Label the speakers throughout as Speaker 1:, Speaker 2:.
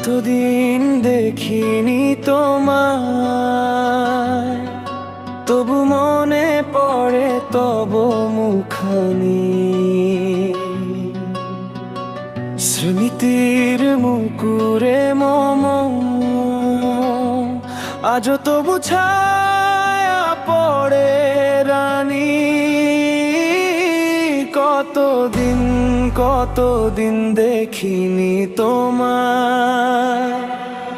Speaker 1: কতদিন দেখিনি তোমায়, তবু মনে পড়ে তব মুখানি। স্মৃতির মুকুরে মম আজও তবু ছায়া পড়ে রানী। কতদিন দেখিনি তোমায়,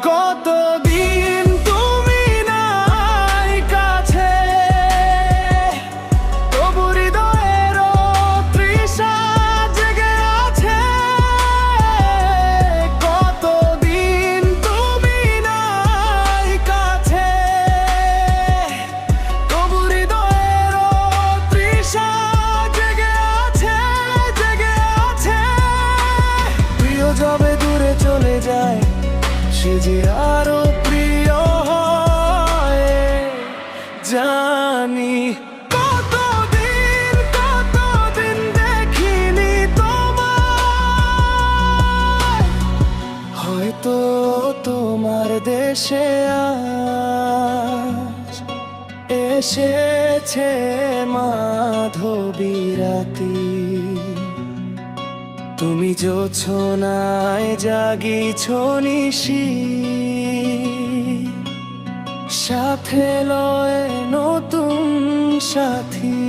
Speaker 1: কতদিন তুমি নাই কাছে, তবু হৃদয়ের তৃষা জেগে আছে। কতদিন তুমি নাই কাছে, তবু হৃদয়ের তৃষা জেগে আছে, জেগে আছে। প্রিয় যবে দূরে চলে যায়, সে যে আরো প্রিয় হয় জানি। কতদিন দেখিনি তোমায়, হয়তো তোমার দেশে আজ এসেছে মাধবী রাতি। তুমি জোছনায় জাগিছ নিশি, সাথে লয় নতুন সাথী।